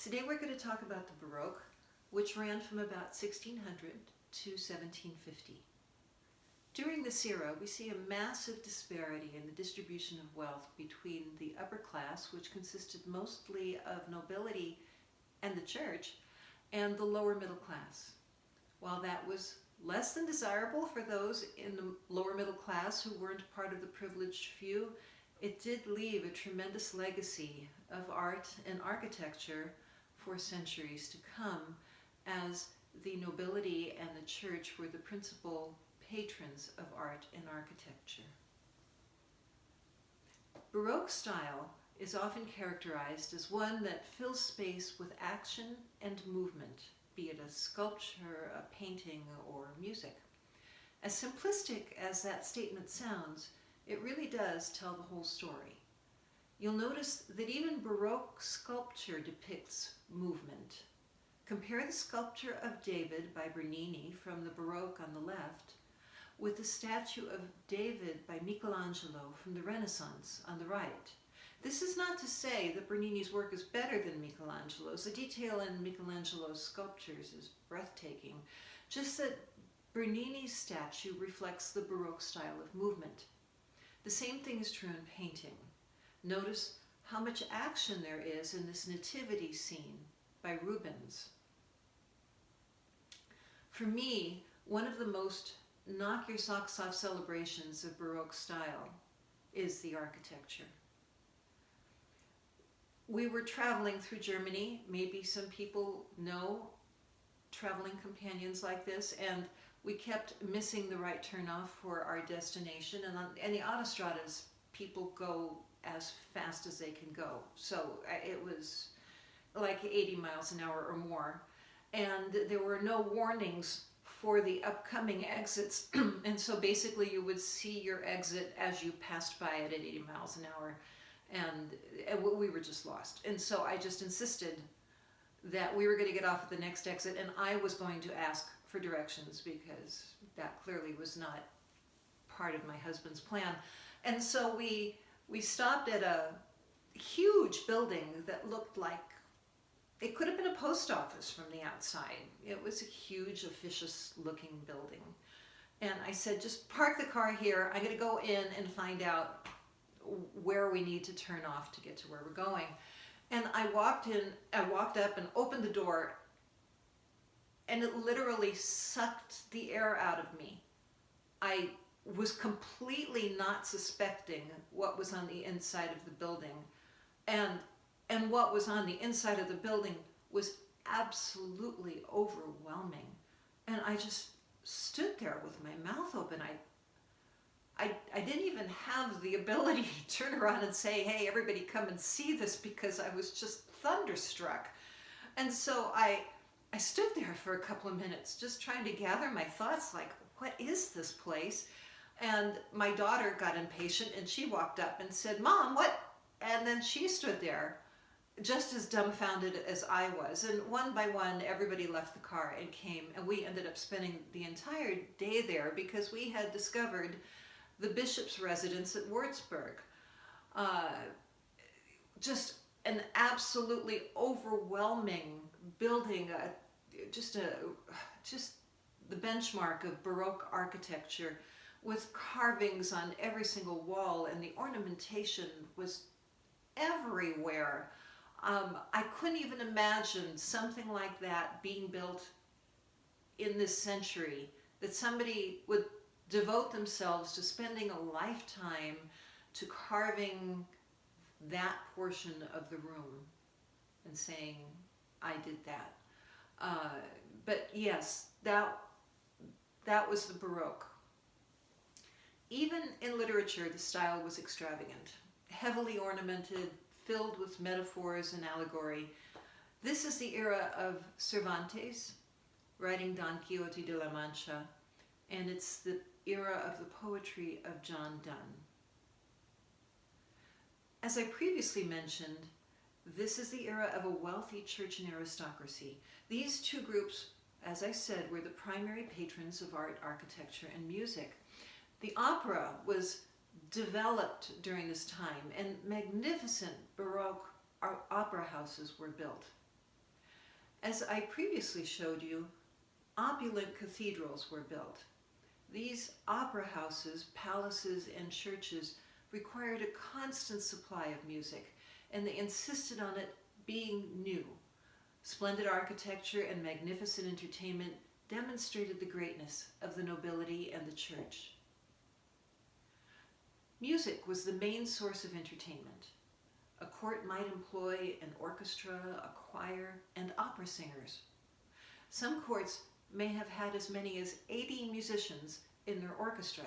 Today we're going to talk about the Baroque, which ran from about 1600 to 1750. During this era, we see a massive disparity in the distribution of wealth between the upper class, which consisted mostly of nobility and the church, and the lower middle class. While that was less than desirable for those in the lower middle class who weren't part of the privileged few, it did leave a tremendous legacy of art and architecture for centuries to come, as the nobility and the church were the principal patrons of art and architecture. Baroque style is often characterized as one that fills space with action and movement, be it a sculpture, a painting, or music. As simplistic as that statement sounds, it really does tell the whole story. You'll notice that even Baroque sculpture depicts movement. Compare the sculpture of David by Bernini from the Baroque on the left with the statue of David by Michelangelo from the Renaissance on the right. This is not to say that Bernini's work is better than Michelangelo's. The detail in Michelangelo's sculptures is breathtaking, just that Bernini's statue reflects the Baroque style of movement. The same thing is true in painting. Notice how much action there is in this nativity scene by Rubens. For me, one of the most knock your socks off celebrations of Baroque style is the architecture. We were traveling through Germany. Maybe some people know traveling companions like this, and we kept missing the right turnoff for our destination. And the autostradas, people go as fast as they can go. So it was like 80 miles an hour or more. And there were no warnings for the upcoming exits. And so basically you would see your exit as you passed by it at 80 miles an hour. And we were just lost. And so I just insisted that we were going to get off at the next exit, and I was going to ask for directions because that clearly was not part of my husband's plan. And so we stopped at a huge building that looked like it could have been a post office from the outside. It was a huge, officious looking building. And I said, just park the car here. I'm going to go in and find out where we need to turn off to get to where we're going. And I walked up and opened the door, and it literally sucked the air out of me. I was completely not suspecting what was on the inside of the building. And what was on the inside of the building was absolutely overwhelming. And I just stood there with my mouth open. I didn't even have the ability to turn around and say, hey, everybody come and see this, because I was just thunderstruck. And so I stood there for a couple of minutes just trying to gather my thoughts, like, what is this place? And my daughter got impatient and she walked up and said, Mom, what? And then she stood there just as dumbfounded as I was. And one by one, everybody left the car and came, and we ended up spending the entire day there because we had discovered the bishop's residence at Würzburg. Just an absolutely overwhelming building, just the benchmark of Baroque architecture, with carvings on every single wall, and the ornamentation was everywhere. I couldn't even imagine something like that being built in this century, that somebody would devote themselves to spending a lifetime to carving that portion of the room and saying, I did that. But yes, that was the Baroque. Even in literature, the style was extravagant, heavily ornamented, filled with metaphors and allegory. This is the era of Cervantes, writing Don Quixote de la Mancha, and it's the era of the poetry of John Donne. As I previously mentioned, this is the era of a wealthy church and aristocracy. These two groups, as I said, were the primary patrons of art, architecture, and music. The opera was developed during this time, and magnificent Baroque opera houses were built. As I previously showed you, opulent cathedrals were built. These opera houses, palaces, and churches required a constant supply of music, and they insisted on it being new. Splendid architecture and magnificent entertainment demonstrated the greatness of the nobility and the church. Music was the main source of entertainment. A court might employ an orchestra, a choir, and opera singers. Some courts may have had as many as 80 musicians in their orchestra.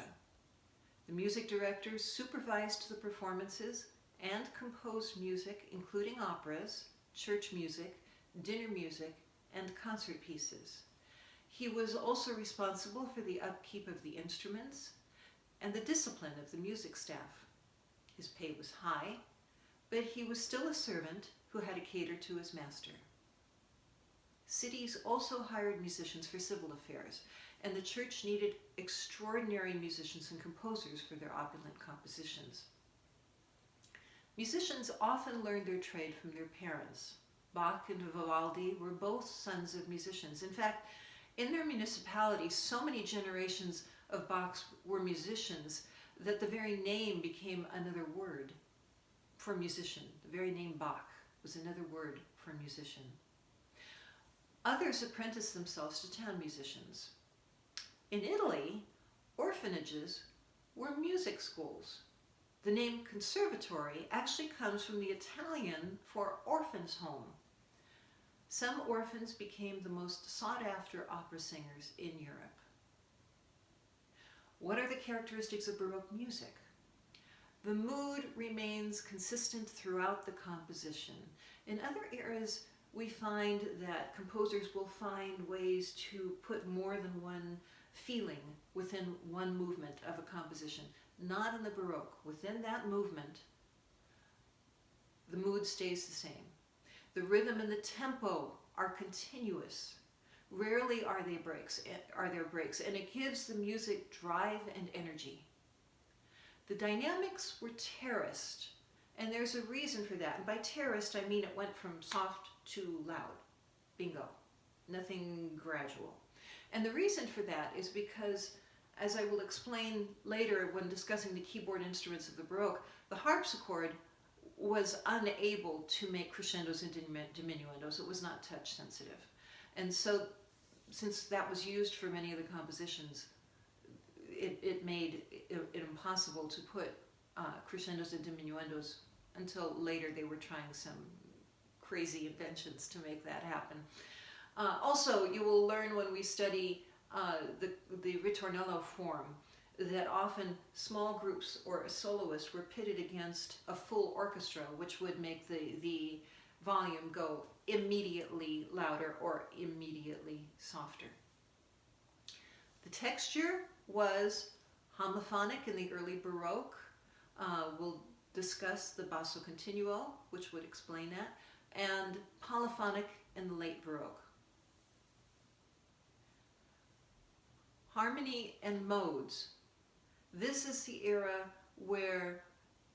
The music directors supervised the performances and composed music, including operas, church music, dinner music, and concert pieces. He was also responsible for the upkeep of the instruments and the discipline of the music staff. His pay was high, but he was still a servant who had to cater to his master. Cities also hired musicians for civil affairs, and the church needed extraordinary musicians and composers for their opulent compositions. Musicians often learned their trade from their parents. Bach and Vivaldi were both sons of musicians. In fact, in their municipality, so many generations of Bachs were musicians that the very name became another word for musician. The very name Bach was another word for musician. Others apprenticed themselves to town musicians. In Italy, orphanages were music schools. The name conservatory actually comes from the Italian for orphan's home. Some orphans became the most sought-after opera singers in Europe. What are the characteristics of Baroque music? The mood remains consistent throughout the composition. In other eras, we find that composers will find ways to put more than one feeling within one movement of a composition. Not in the Baroque. Within that movement, the mood stays the same. The rhythm and the tempo are continuous. Rarely are there breaks, and it gives the music drive and energy. The dynamics were terraced, and there's a reason for that. And by terraced, I mean it went from soft to loud. Bingo. Nothing gradual. And the reason for that is because, as I will explain later when discussing the keyboard instruments of the Baroque, the harpsichord was unable to make crescendos and diminuendos. It was not touch sensitive. And so, since that was used for many of the compositions, it made it impossible to put crescendos and diminuendos until later. They were trying some crazy inventions to make that happen. Also, you will learn when we study the ritornello form that often small groups or a soloist were pitted against a full orchestra, which would make the volume go immediately louder or immediately softer. The texture was homophonic in the early Baroque. We'll discuss the basso continuo, which would explain that, and polyphonic in the late Baroque. Harmony and modes. This is the era where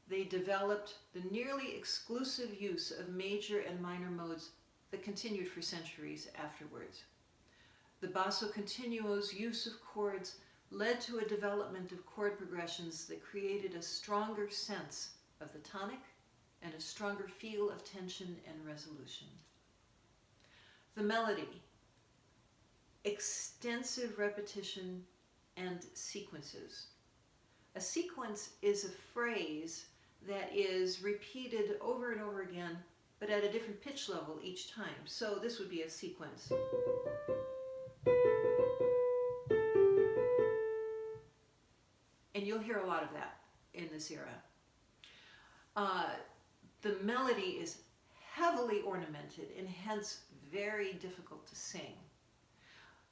they developed the nearly exclusive use of major and minor modes that continued for centuries afterwards. The basso continuo's use of chords led to a development of chord progressions that created a stronger sense of the tonic and a stronger feel of tension and resolution. The melody. Extensive repetition and sequences. A sequence is a phrase that is repeated over and over again, but at a different pitch level each time. So this would be a sequence. And you'll hear a lot of that in this era. The melody is heavily ornamented and hence very difficult to sing.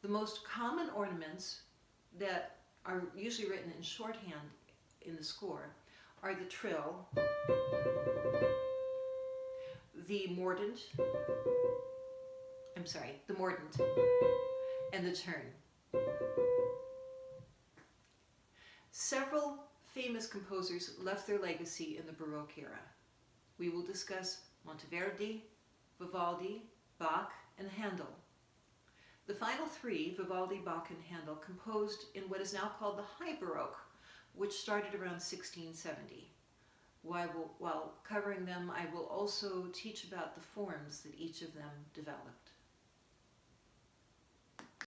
The most common ornaments that are usually written in shorthand in the score are the trill, the mordent, and the turn. Several famous composers left their legacy in the Baroque era. We will discuss Monteverdi, Vivaldi, Bach, and Handel. The final three, Vivaldi, Bach, and Handel, composed in what is now called the High Baroque, which started around 1670. While covering them, I will also teach about the forms that each of them developed.